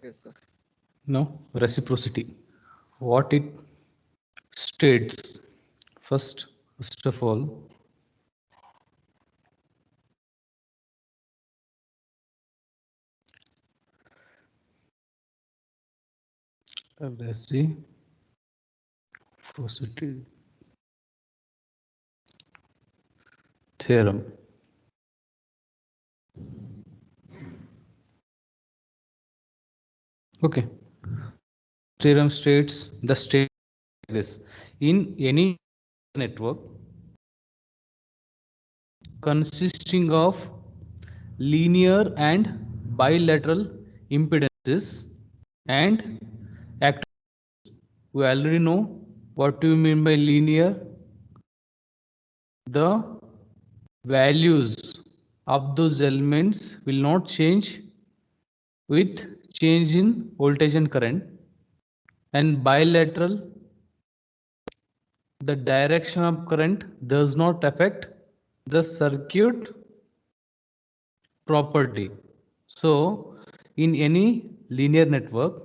Yes, sir. Now, reciprocity. What it states. First of all, reciprocity theorem. Okay. Theorem states the state this in any network consisting of linear and bilateral impedances and act. We already know what do you mean by linear. The values of those elements will not change with change in voltage and current, and bilateral, the direction of current does not affect the circuit property. So in any linear network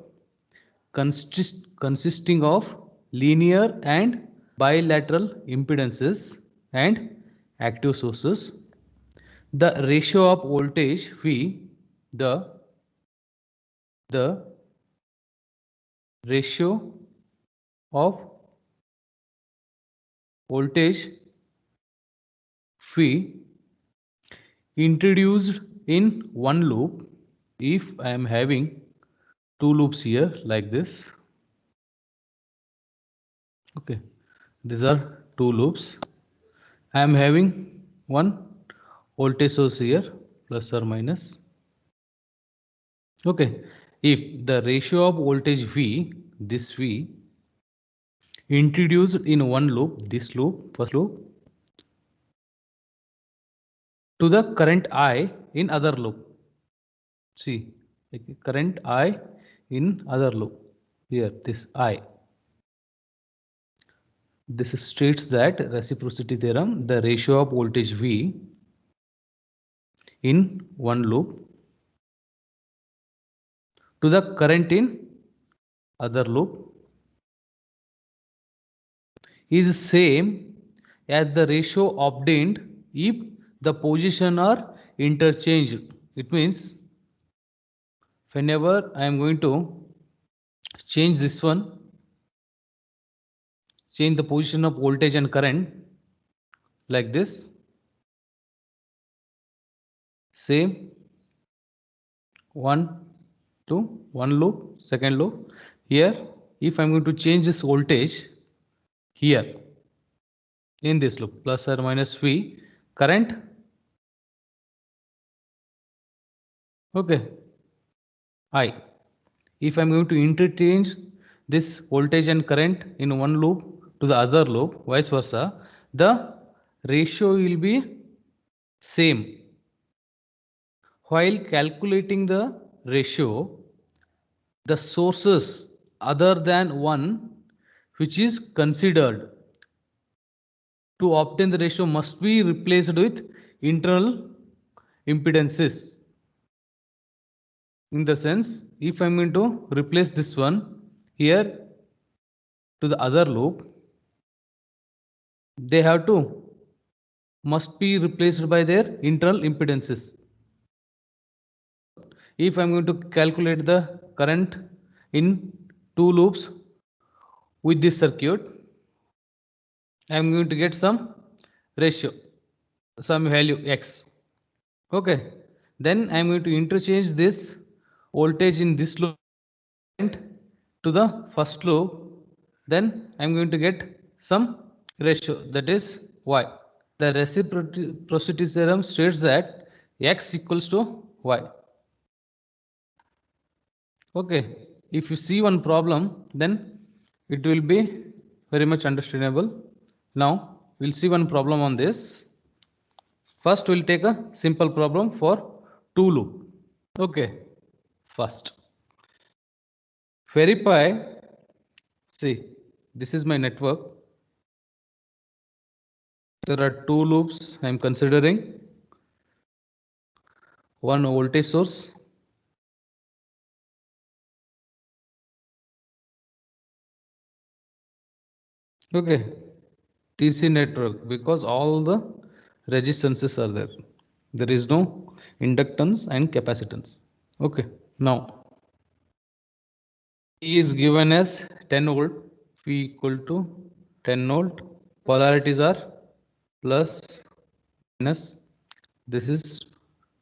consisting of linear and bilateral impedances and active sources, the ratio of voltage V, the ratio of voltage phi introduced in one loop. If I am having two loops here like this, okay, these are two loops. I am having one voltage source here, plus or minus. Okay, if the ratio of voltage V, this V introduced in one loop, this loop, first loop, to the current I in other loop. See, current I in other loop. Here, this I. This states that reciprocity theorem, the ratio of voltage V in one loop to the current in other loop is same as the ratio obtained if the position are interchanged. It means whenever I am going to change this one, change the position of voltage and current like this, same one to one loop, second loop. Here, if I'm going to change this voltage here in this loop, plus or minus V, current, okay, I. If I'm going to interchange this voltage and current in one loop to the other loop, vice versa, the ratio will be same. While calculating the ratio, the sources other than one which is considered to obtain the ratio must be replaced with internal impedances. In the sense, if I'm going to replace this one here to the other loop, they have to must be replaced by their internal impedances. If I'm going to calculate the current in two loops with this circuit, I'm going to get some ratio, some value x. Okay, then I'm going to interchange this voltage in this loop to the first loop, then I'm going to get some ratio, that is y. The reciprocity theorem states that x equals to y. Okay, if you see one problem, then it will be very much understandable. Now we'll see one problem on this. First we'll take a simple problem for two loop. Okay, first verify. See, this is my network. There are two loops I am considering. One voltage source Okay, TC network, because all the resistances are there. There is no inductance and capacitance. Okay, now E is given as 10 volt, P equal to 10 volt. Polarities are plus, minus. This is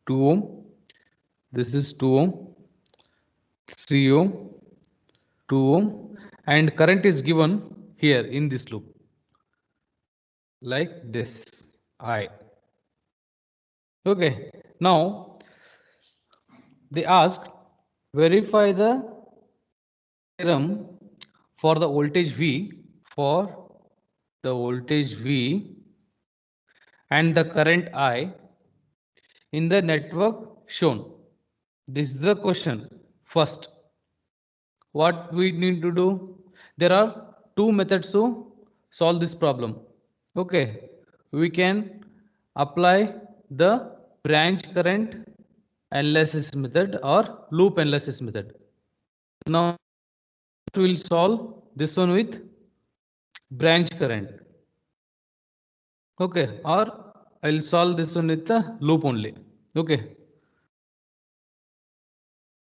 2 ohm, this is 2 ohm, 3 ohm, 2 ohm, and current is given here in this loop like this, I. Okay, now they asked verify the theorem for the voltage V, for the voltage V and the current I in the network shown. This is the question. First, what we need to do? There are two methods to solve this problem. Okay, we can apply the branch current analysis method or loop analysis method. Now we'll solve this one with branch current. Okay, or I'll solve this one with the loop only. Okay,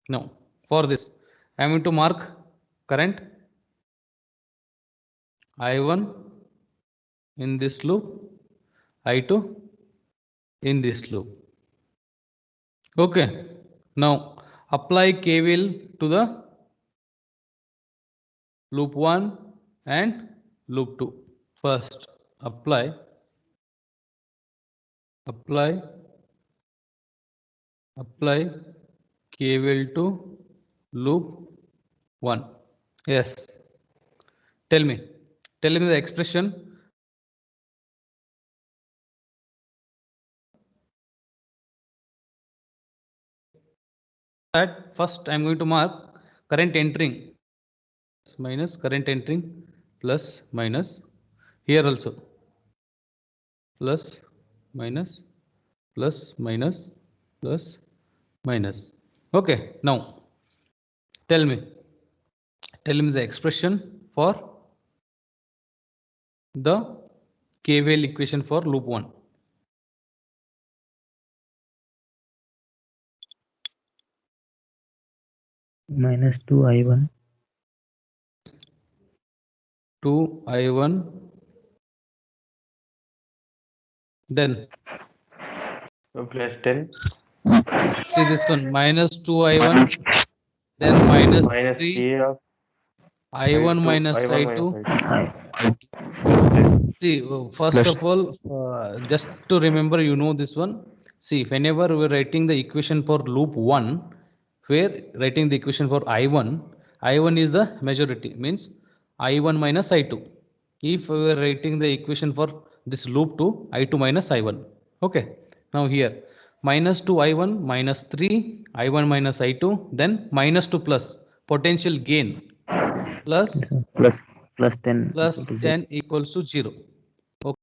now for this I'm going to mark current I1 in this loop, I2 in this loop. Okay, now apply KVL to the loop 1 and loop 2. First apply KVL to loop 1. Yes, tell me the expression. That first I'm going to mark current entering minus, current entering plus minus, here also plus minus plus minus plus minus. Okay, now tell me the expression for the KVL equation for loop 1. minus 2I1 2I1, then plus 10 see this one minus 2I1, then minus minus 3 3 of I1 I2 minus I1 I2. minus I2 I, plus 10 See, first of all, just to remember, you know this one. See, whenever we're writing the equation for loop 1, we're writing the equation for I1. I1 is the majority, means I1 minus I2. If we're writing the equation for this loop 2, I2 minus I1. Okay, now here minus 2 I1 minus 3 I1 minus I2, then minus 2 plus potential gain plus plus 10 plus equal to 0. 10 equals to 0. Okay.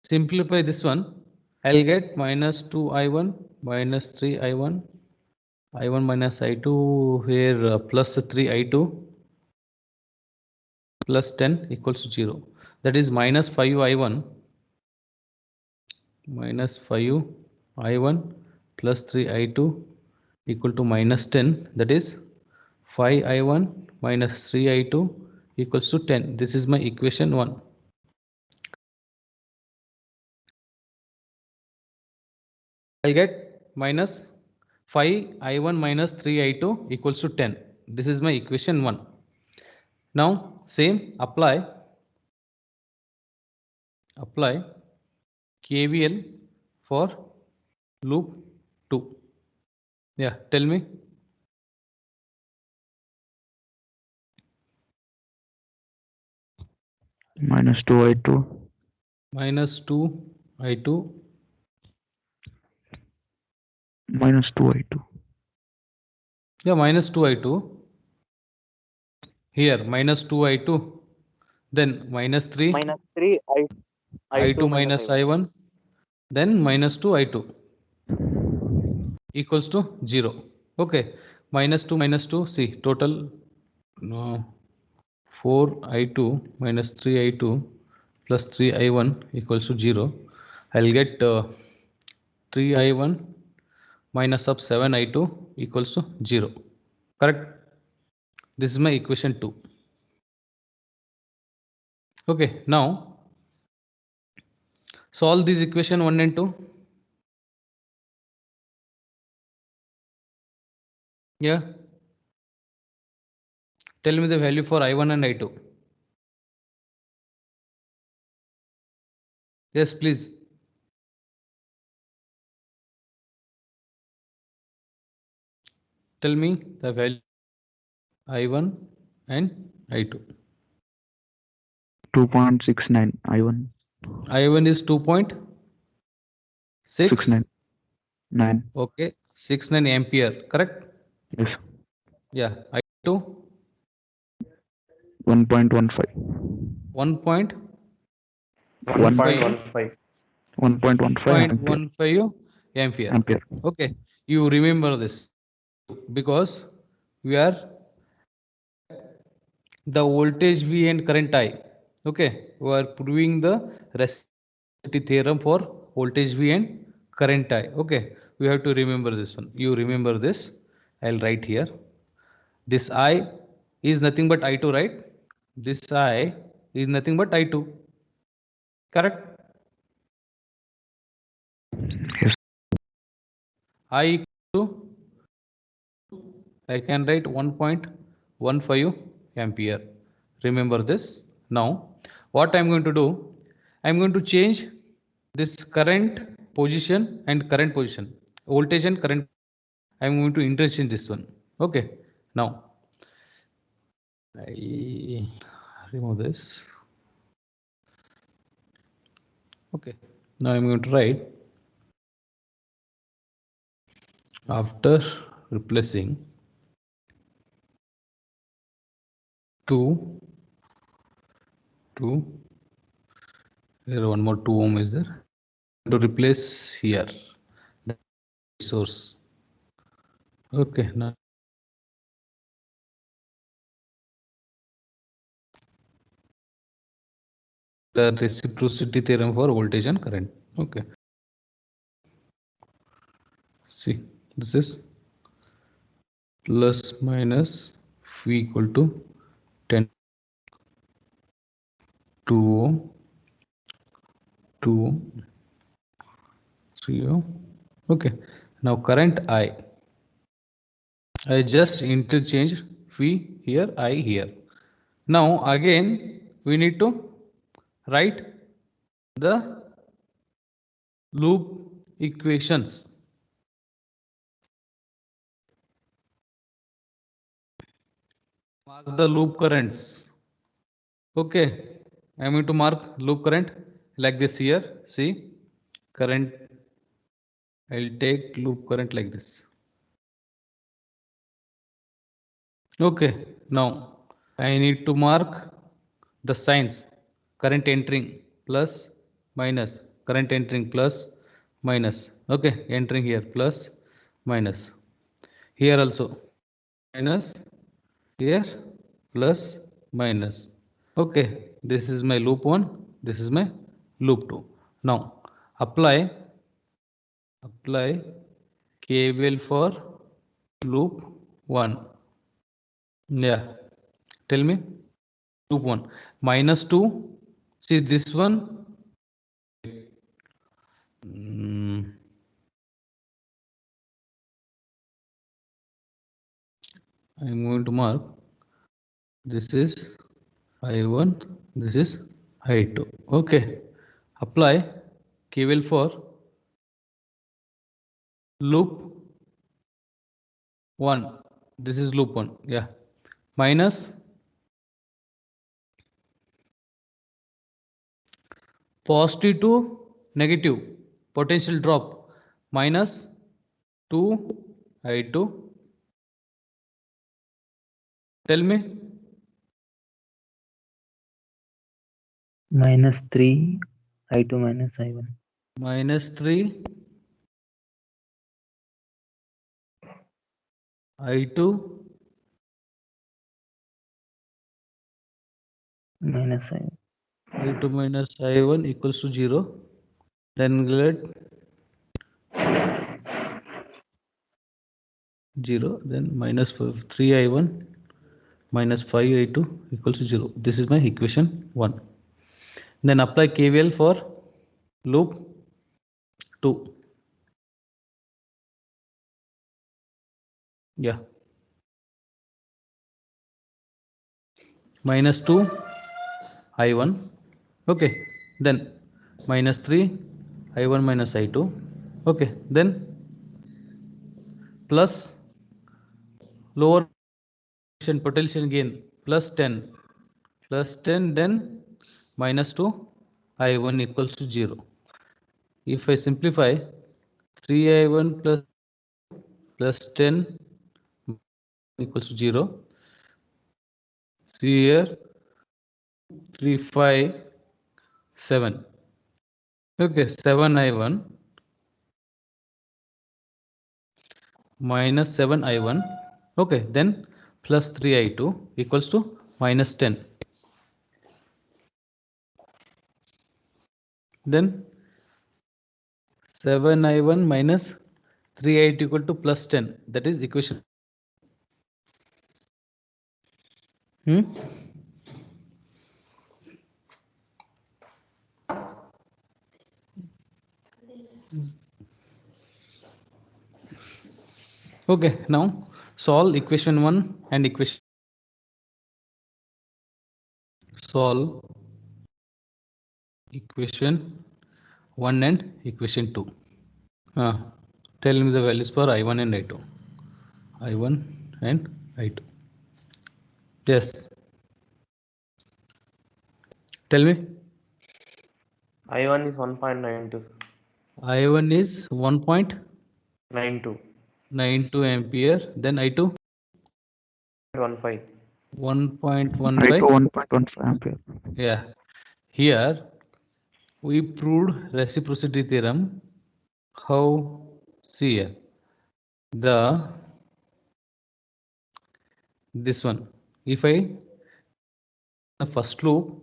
Simplify this one. I'll get minus 2I1 minus 3I1, I1 minus I2 here plus 3I2 plus 10 equals to 0. That is minus 5I1 minus 5I1 plus 3I2 equal to minus 10. That is 5I1 minus 3I2 equals to 10. This is my equation 1. I'll get minus 5I1 minus 3I2 equals to 10. This is my equation 1. Now same apply KVL for loop 2. Yeah, tell me. Minus 2I2 Minus 2I2. minus 2I2 Yeah, minus 2I2. Here minus 2I2. Then minus 3 minus 3 I2 I2 minus minus I1. I1. Then minus 2I2 equals to 0. Okay, minus 2, see total 4I2 minus 3I2 plus 3i1 equals to 0. I'll get 3i1 minus of 7i2 equals to 0. Correct? This is my equation 2. Okay, now solve this equation 1 and 2. Yeah. Tell me the value for I1 and I2. Yes, please. Tell me the value I1 and I2. 2.69 I1. I1 is 2.6. 69. 9. Okay, 69 ampere. Correct? Yes. Yeah. I2 1.15. 1.15 1.15. 1.15 ampere. 0.15 ampere. Ampere. Okay, you remember this because we are the voltage V and current I. Okay, we are proving the reciprocity theorem for voltage V and current I. Okay, we have to remember this one. You remember this. I'll write here. This I is nothing but I2, right? This I is nothing but I2. Correct? Yes. I equal to, I can write 1.15 ampere. Remember this. Now, what I'm going to do, I'm going to change this current position and current position, voltage and current. I'm going to interchange this one. Okay. Now, I remove this. Okay. Now I'm going to write after replacing 2 here one more 2 ohm is there to replace here the source. Okay, now the reciprocity theorem for voltage and current. Okay, see, this is plus minus V equal to 10 2 ohm 2 ohm 3 ohm. Okay, now current I just interchange V here, I here. Now again we need to write the loop equations. Mark the loop currents. Okay, I'm going to mark loop current like this here. See, current, I'll take loop current like this. Okay, now I need to mark the signs, current entering plus minus, current entering plus minus. Okay, entering here plus minus, here also minus, here plus minus. Okay, this is my loop 1, this is my loop 2. Now apply KVL for loop 1. Yeah, tell me. Loop 1 minus 2, see this one. I'm going to mark this is I1, this is I2. Okay, apply KVL for loop 1, this is loop 1. Yeah, minus positive to negative potential drop minus 2 I2. Tell me. Minus 3 I2 minus I1. Minus 3 I2 Minus I1. I2 minus I1 equals to 0. Then let 0, then minus 3I1 minus 5I2 equals to 0. This is my equation 1. Then apply KVL for loop 2. Yeah. Minus 2 I1. Okay. Then minus 3 I1 minus I2. Okay. Then plus lower potential gain plus 10. Plus 10, then minus 2 I1 equals to 0. If I simplify, 3I1 plus 10 equals to 0. See here, 3, 5, 7. Okay, 7I1 minus 7I1. Okay, then plus 3I2 equals to minus 10. Then 7I1 minus 3I2 equal to plus 10. That is equation. Okay, now solve equation 1 and equation. Solve equation 1 and equation 2. Tell me the values for I1 and I2. I1 and I2. Yes. Tell me. I1 is 1.92. I1 is 92. 1.92 ampere. Then I2 1.15. 1.15. I2 1.15 ampere. Yeah. Here we proved reciprocity theorem. How? See here. This one. If I the first loop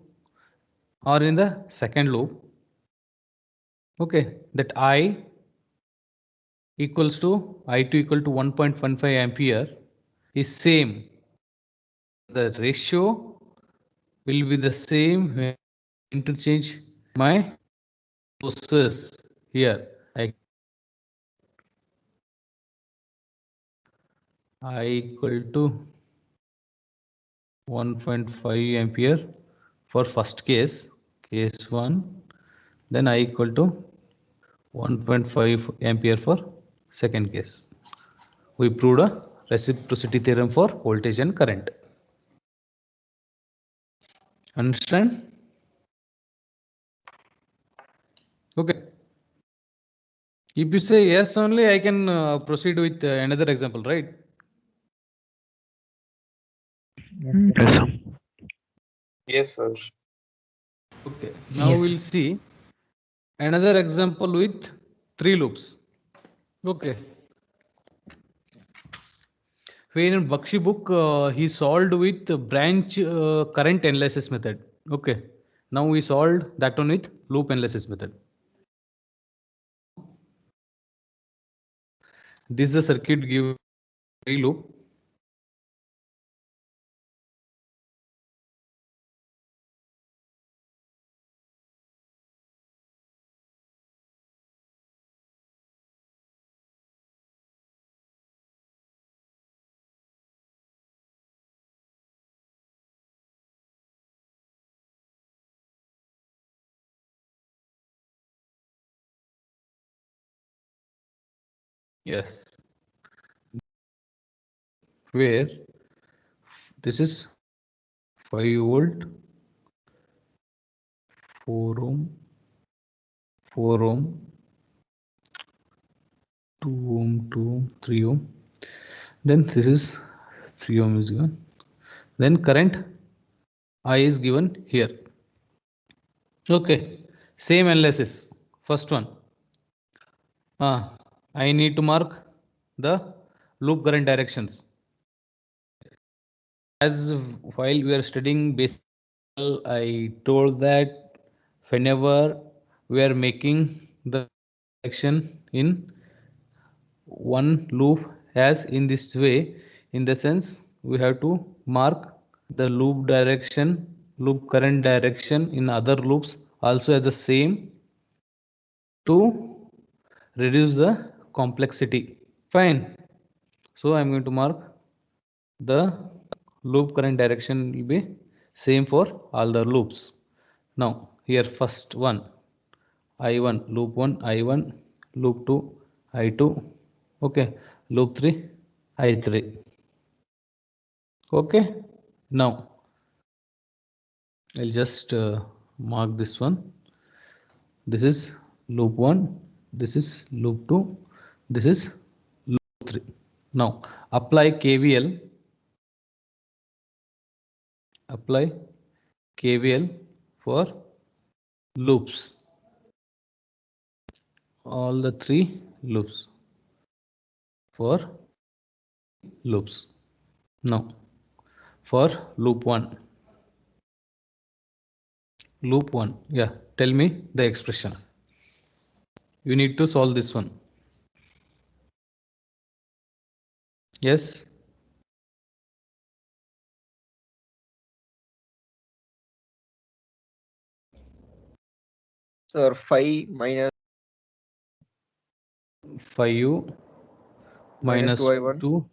or in the second loop, okay, that I equals to I2 equal to 1.15 ampere is same. The ratio will be the same when I interchange my sources here. I equal to 1.5 ampere for first case 1. Then I equal to 1.5 ampere for second case. We proved a reciprocity theorem for voltage and current. Understand? Okay. If you say yes only, I can proceed with another example, right? Yes, sir. Yes, sir. Okay. Now Yes. we'll see another example with 3 loops. Okay. Where in Bakshi book he solved with branch current analysis method. Okay. Now we solved that one with loop analysis method. This is a circuit give 3 loop. Yes. Where this is 5 volt, 4 ohm, 4 ohm, 2 ohm, 2 ohm, 3 ohm. Then this is 3 ohm is given. Then current I is given here. Okay. Same analysis. First one. I need to mark the loop current directions. As while we are studying basic, I told that whenever we are making the action in one loop as in this way, in the sense we have to mark the loop current direction in other loops also as the same to reduce the complexity. Fine. So I'm going to mark the loop current direction will be same for all the loops. Now here first one I1 loop 1 I1 loop 2 I2, okay, loop 3 I3, okay. Now I'll just mark this one. This is loop 1, this is loop 2, this is loop 3. Now apply KVL, apply KVL for loops, all the three loops, for loops. Now for loop 1, yeah, tell me the expression. You need to solve this one. Yes, Sir, 5 minus 5u minus 2i1. 2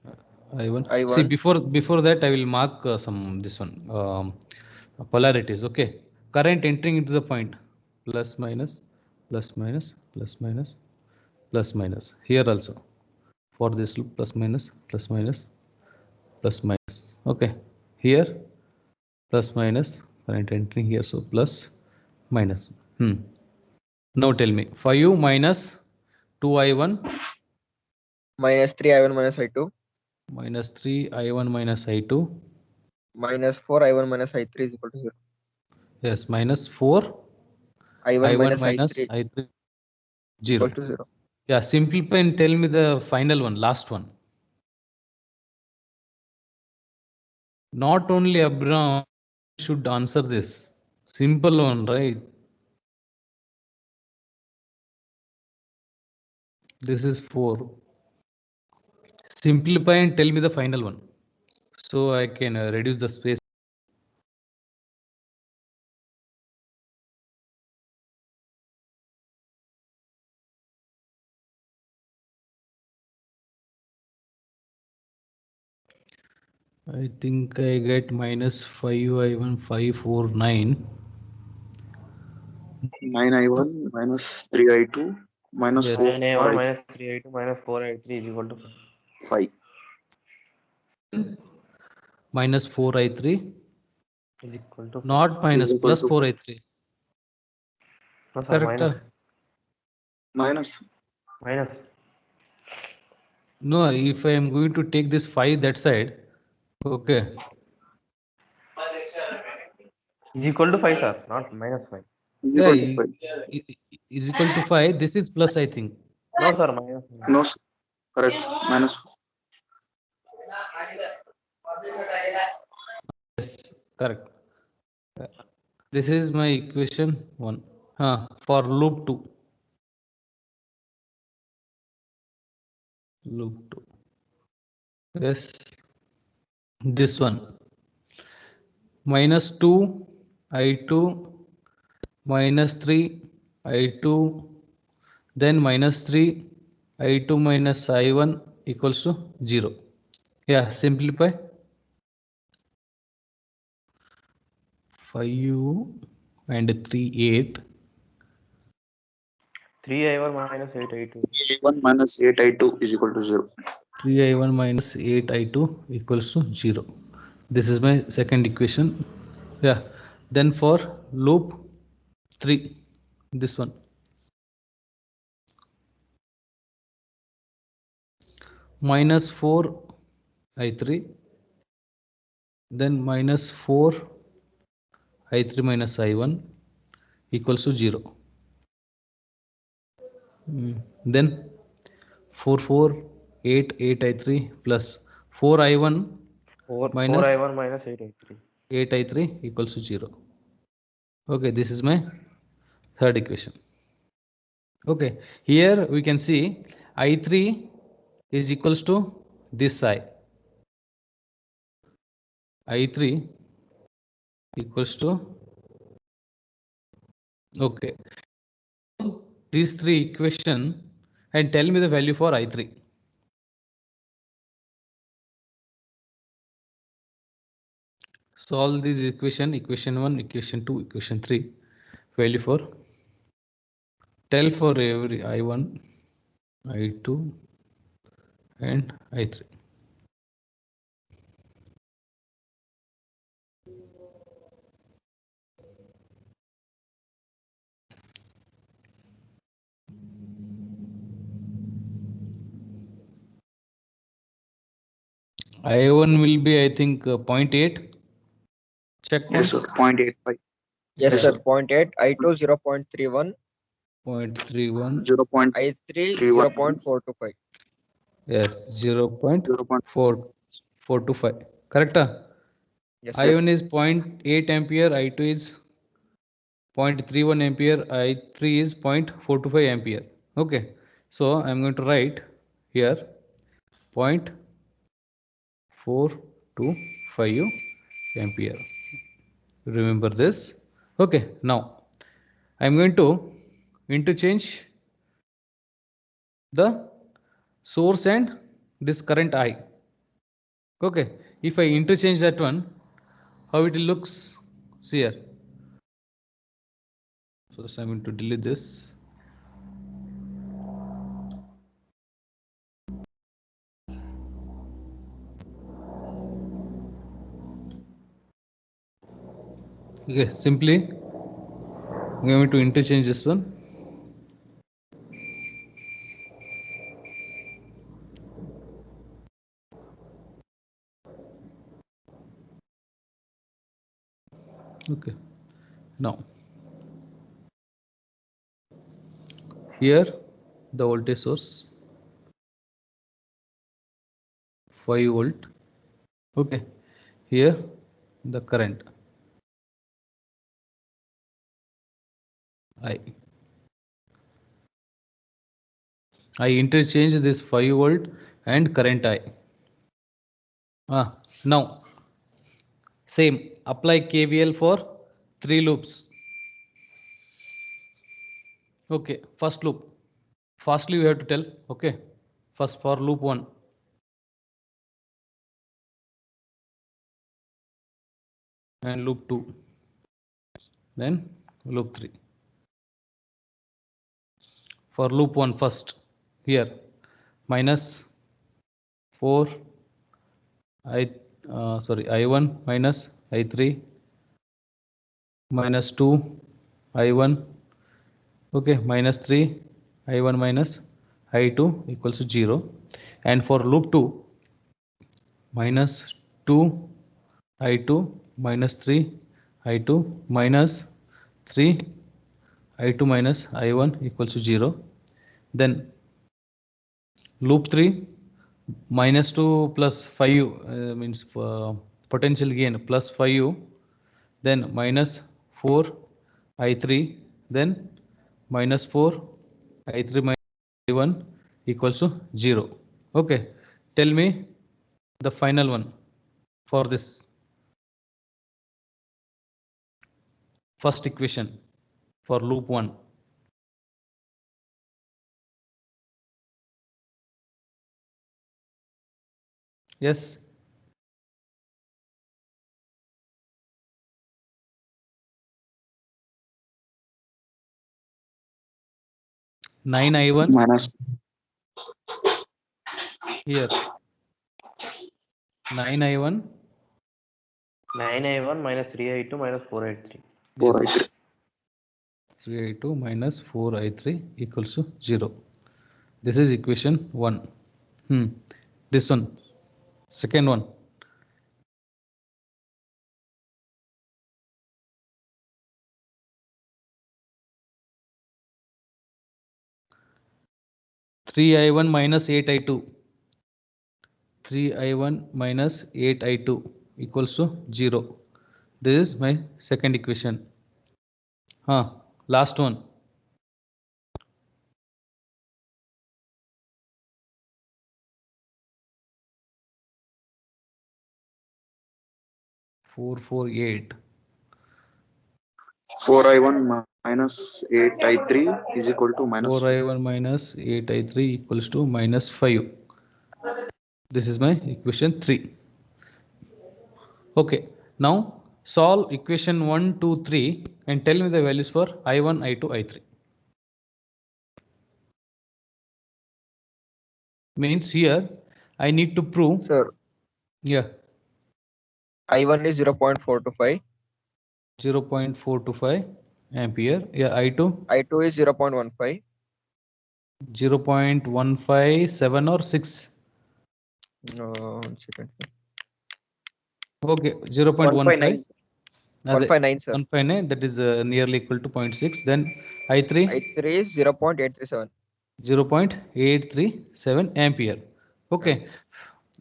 I1. I1. See, before that I will mark some this one polarities. Okay, current entering into the point, plus minus plus minus plus minus plus minus. Here also for this loop, plus minus plus minus plus minus. Okay, here plus minus, current entering here, so plus minus. Now tell me 5u minus 2i1 minus 3i1 minus I2 minus 3i1 minus I2, minus 4i1 minus I3 is equal to 0. yes, minus 4 I1 I1 minus minus I3 I3 0. equals to 0. Yeah, simplify and tell me the final one, last one. Not only Abraham should answer this. Simple one, right? This is 4. Simplify and tell me the final one, so I can reduce the space. I think I get minus 5i1 549. 9i1 minus 3i2 minus Yes. 4 9i1 4i minus 3i2 minus 4i3 is equal to 5. Minus 4i3, is equal to not minus, Is equal plus to 4i3. no sir, Correct. minus. minus No, if I am going to take this 5 that side, okay, is equal to 5 sir, not minus 5. Is yeah, equal to 5. is equal to 5. This is plus, I think. No sir, minus 5. No, sir. Correct. Minus. Yes, correct. This is my equation 1. For loop 2. Loop 2. Yes, this one. Minus 2 I2 minus 3 I2, then minus 3 I2 minus I1 equals to 0. Yeah, simplify. 5u and 3 8. 3i1 minus 8i2. 1 minus 8i2 is equal to 0. 3i1 minus 8i2 equals to 0. This is my second equation. Yeah, then for loop 3, this one, minus 4 I3, then minus 4 I3 minus I1 equals to 0. Then 4 4 8 8i3 plus 4i1 minus 4i1 minus 8i3. 8i3 equals to 0. Okay, this is my third equation. Okay, here we can see I3 is equals to this side. I3 equals to, okay, these three equation and tell me the value for I3. Solve this equation, equation 1, equation 2, equation 3, value for, tell for every I1, I2 and I3. I1 will be, I think, 0.8. Check Yes, sir. once. 0.85. Yes, Yes, sir. sir. 0.8, I2 0.31, 0.31. I3 0.31. 0.425. Yes, 0.4. 0.425. Correct? Yes, sir. I1 is 0.8 ampere, I2 is 0.31 ampere, I3 is 0.425 ampere. Okay, so I'm going to write here 0.425 ampere. Remember this. Okay, now I'm going to interchange the source and this current I. Okay, if I interchange that one, how it looks? See here. So I'm going to delete this. Okay, simply I'm going to interchange this one. Okay, now here the voltage source 5 volt. Okay, here the current I. I interchange this 5 volt and current I. Now same apply KVL for 3 loops. Okay, first loop. Fastly we have to tell. Okay, first for loop 1. And loop 2, then loop 3. For loop 1 first, here minus 4 I1 minus I3 minus 2 I1, okay, minus 3 I1 minus I2 equals to 0. And for loop 2, minus 2 I2 minus 3 I2 minus 3 I2 minus I1 equals to 0. Then loop 3, minus 2 plus 5 means potential gain plus 5, then minus 4 I3, then minus 4 I3 minus I1 equals to 0. Okay, tell me the final one for this first equation for loop 1. Yes, 9 I1 Minus. here, 9 I1, 9I1 minus 3I2 minus 4I3. 4. yes, I3. 3I2 minus 4I3 equals to 0. This is equation 1. This one, second one. 3I1 minus 8I2. 3I1 minus 8I2 equals to 0. This is my second equation. Last one. Four, 8. 4I1 minus 8I3 is equal to minus 4I1 minus 8I3 equals to minus 5. This is my equation 3. Okay, now solve equation 1, 2, 3 and tell me the values for I1, I2, I3. Means here I need to prove. Sir, Yeah, I1 is 0.425. 0.425 ampere. Yeah, I2 I2 is 0.15. 0.157 or 6. No, 1 second. Okay, 0.15. 159. 159, sir. 159, that is nearly equal to 0.6. Then I3 I3 is 0.837. 0.837 ampere. Okay,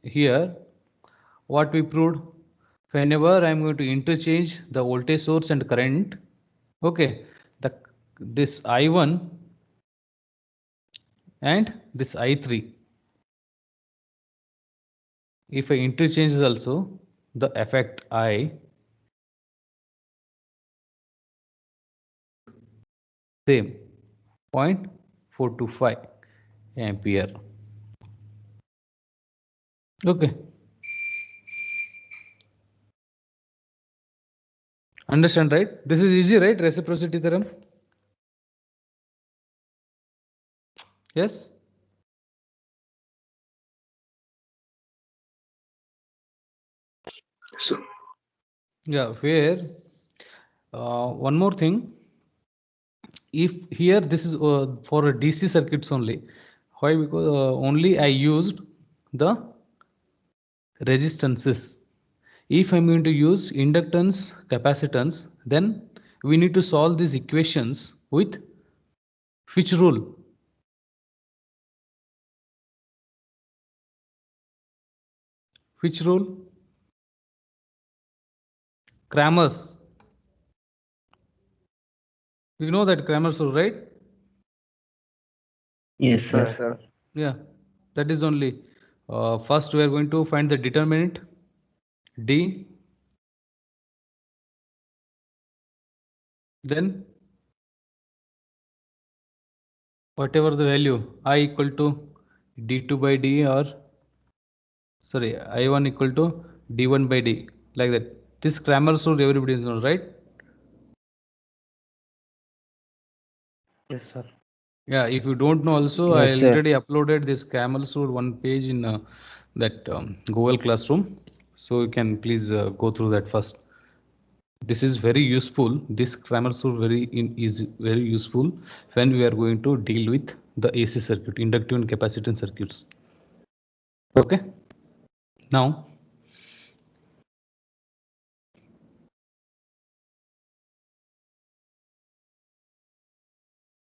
here what we proved, whenever I'm going to interchange the voltage source and current, okay, this I1 and this I3, if I interchange also, the effect I same 0.425 ampere. Okay, understand, right? This is easy, right? Reciprocity theorem. Yes. so Yeah, where one more thing, if here this is for a DC circuits only. Why? Because only I used the resistances. If I'm going to use inductance, capacitance, then we need to solve these equations with which rule? Which rule? Cramer's. You know that Cramer's rule, right? Yes, sir. Yes, sir. Yeah, that is only. First, we are going to find the determinant D. Then, whatever the value, I equal to d2 by d, or sorry, I1 equal to d1 by d, like that. This Cramer's rule everybody knows, right? Yes, sir. Yeah, if you don't know also, I Yes, sir. already uploaded this Cramer's rule one page in that Google Classroom. So you can please go through that first. This is very useful. This Cramer's rule is very useful when we are going to deal with the AC circuit, inductive and capacitance circuits. Okay. Now